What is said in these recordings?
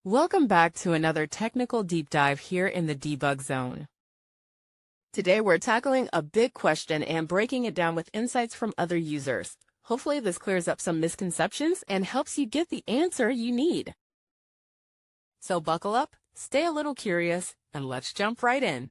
Welcome back to another technical deep dive here in the debug zone. Today we're tackling a big question and breaking it down with insights from other users. Hopefully this clears up some misconceptions and helps you get the answer you need. So buckle up, stay a little curious, and let's jump right in.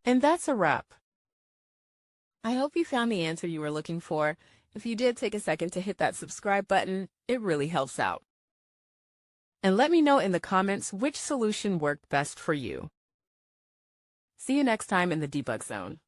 And that's a wrap. I hope you found the answer you were looking for. If you did, take a second to hit that subscribe button. It really helps out. And let me know in the comments which solution worked best for you. See you next time in the debug zone.